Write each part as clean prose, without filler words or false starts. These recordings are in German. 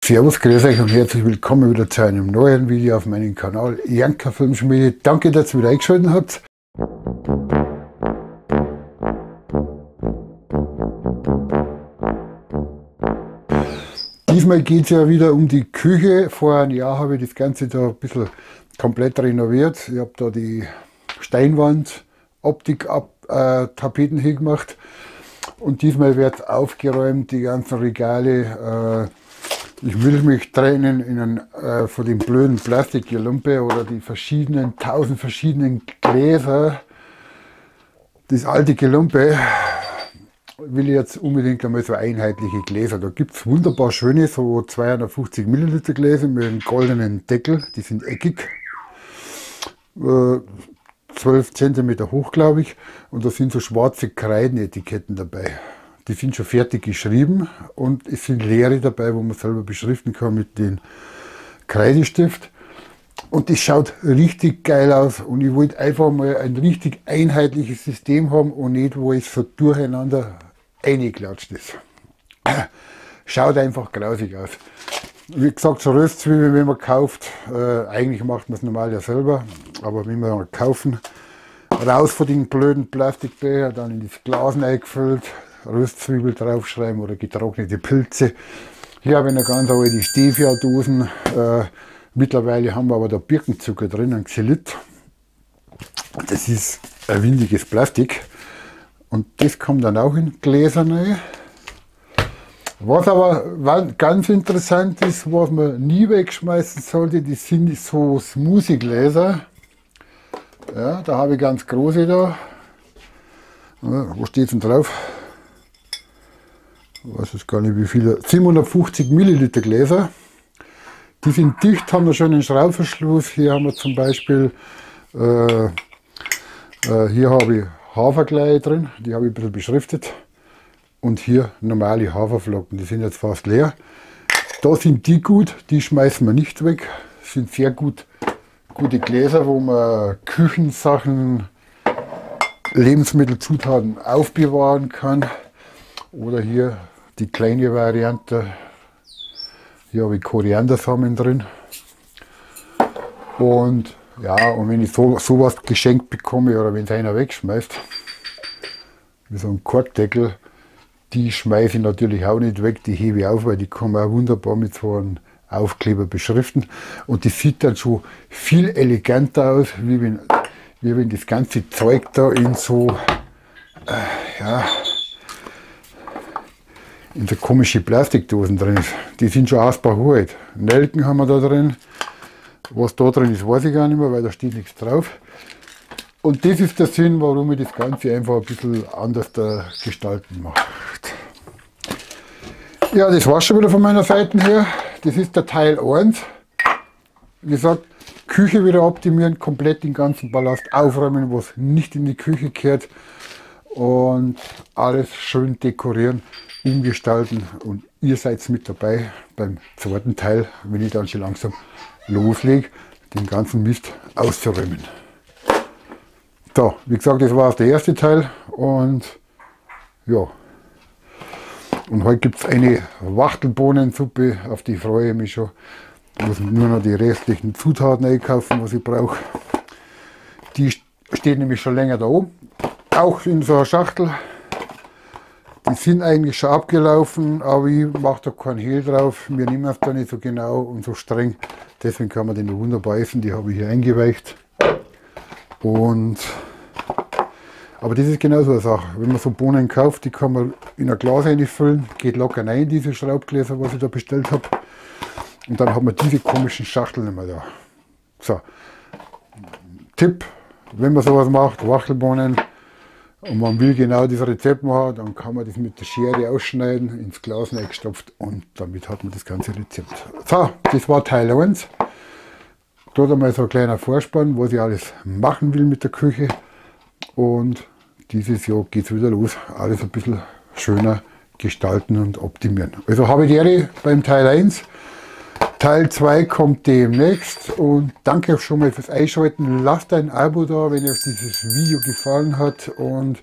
Servus, grüß euch und herzlich willkommen wieder zu einem neuen Video auf meinem Kanal Janka Filmschmiede. Danke, dass ihr wieder eingeschaltet habt. Diesmal geht es ja wieder um die Küche. Vor einem Jahr habe ich das Ganze da ein bisschen komplett renoviert. Ich habe da die Steinwand, Optik, Tapeten hingemacht. Und diesmal wird aufgeräumt, die ganzen Regale. Ich will mich trennen von den blöden Plastikgelumpe oder die tausend verschiedenen Gläser. Das alte Gelumpe will ich jetzt unbedingt einmal so einheitliche Gläser. Da gibt es wunderbar schöne, so 250 Milliliter Gläser mit einem goldenen Deckel. Die sind eckig. 12 cm hoch, glaube ich. Und da sind so schwarze Kreidenetiketten dabei. Die sind schon fertig geschrieben und es sind leere dabei, wo man selber beschriften kann mit dem Kreidestift. Und das schaut richtig geil aus und ich wollte einfach mal ein richtig einheitliches System haben und nicht, wo es so durcheinander reingeklatscht ist. Schaut einfach grausig aus. Wie gesagt, so Röstzwiebeln, wenn man kauft, eigentlich macht man es normal ja selber, aber wenn wir kaufen, raus von den blöden Plastikbecher, dann in das Glas eingefüllt, Röstzwiebel draufschreiben oder getrocknete Pilze. Hier habe ich eine ganz alte Stevia-Dosen. Mittlerweile haben wir aber da Birkenzucker drin, ein Xylit. Das ist ein windiges Plastik. Und das kommt dann auch in Gläser rein. Was aber ganz interessant ist, was man nie wegschmeißen sollte, das sind so Smoothie-Gläser. Ja, da habe ich ganz große da. Ja, wo steht denn drauf? Ich weiß jetzt gar nicht wie viele. 750 Milliliter Gläser. Die sind dicht, haben da schon einen Schraubverschluss. Hier haben wir zum Beispiel, hier habe ich Haferkleie drin, die habe ich ein bisschen beschriftet. Und hier normale Haferflocken, die sind jetzt fast leer. Da sind die gut, die schmeißen wir nicht weg. Das sind sehr gute Gläser, wo man Küchensachen, Lebensmittelzutaten aufbewahren kann. Oder hier die kleine Variante. Hier habe ich Koriandersamen drin. Und ja, und wenn ich sowas geschenkt bekomme oder wenn es einer wegschmeißt, wie so ein Korkdeckel, die schmeiße ich natürlich auch nicht weg, die hebe ich auf, weil die kann man auch wunderbar mit so einem Aufkleber beschriften. Und die sieht dann schon viel eleganter aus, wie wenn das ganze Zeug da in so, in so komische Plastikdosen drin ist. Die sind schon ausbauhalt. Nelken haben wir da drin. Was da drin ist, weiß ich gar nicht mehr, weil da steht nichts drauf. Und das ist der Sinn, warum ich das Ganze einfach ein bisschen anders gestalten mache. Ja, das war schon wieder von meiner Seite her. Das ist der Teil 1. Wie gesagt, Küche wieder optimieren, komplett den ganzen Ballast aufräumen, was nicht in die Küche gehört. Und alles schön dekorieren, umgestalten. Und ihr seid mit dabei beim zweiten Teil, wenn ich dann schon langsam loslege, den ganzen Mist auszuräumen. So, wie gesagt, das war der erste Teil und ja. Und heute gibt es eine Wachtelbohnensuppe, auf die freue ich mich schon. Ich muss nur noch die restlichen Zutaten einkaufen, was ich brauche. Die steht nämlich schon länger da oben, auch in so einer Schachtel. Die sind eigentlich schon abgelaufen, aber ich mache da keinen Hehl drauf. Wir nehmen es da nicht so genau und so streng. Deswegen kann man den wunderbar essen. Die habe ich hier eingeweicht. Aber das ist genau so eine Sache. Wenn man so Bohnen kauft, die kann man in ein Glas reinfüllen. Geht locker rein, diese Schraubgläser, was ich da bestellt habe. Und dann hat man diese komischen Schachteln immer da. So. Tipp, wenn man sowas macht, Wachtelbohnen, und man will genau das Rezept machen, dann kann man das mit der Schere ausschneiden, ins Glas reingestopft und damit hat man das ganze Rezept. So, das war Teil 1. Dort einmal so ein kleiner Vorspann, was ich alles machen will mit der Küche. Und dieses Jahr geht es wieder los, alles ein bisschen schöner gestalten und optimieren. Also habe ich die Ehre beim Teil 1. Teil 2 kommt demnächst und danke schon mal fürs Einschalten. Lasst ein Abo da, wenn euch dieses Video gefallen hat und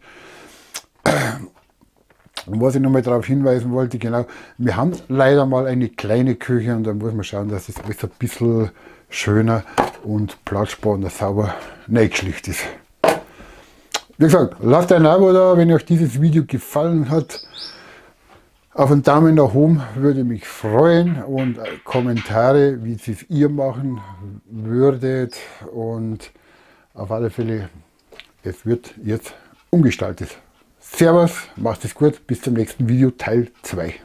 Und was ich nochmal darauf hinweisen wollte, genau, wir haben leider mal eine kleine Küche und da muss man schauen, dass es alles ein bisschen schöner und platzsparender sauber eingeschlicht ist. Wie gesagt, lasst ein Abo da, wenn euch dieses Video gefallen hat. Auf einen Daumen nach oben würde mich freuen und Kommentare, wie es ihr machen würdet. Und auf alle Fälle, es wird jetzt umgestaltet. Servus, macht es gut, bis zum nächsten Video, Teil 2.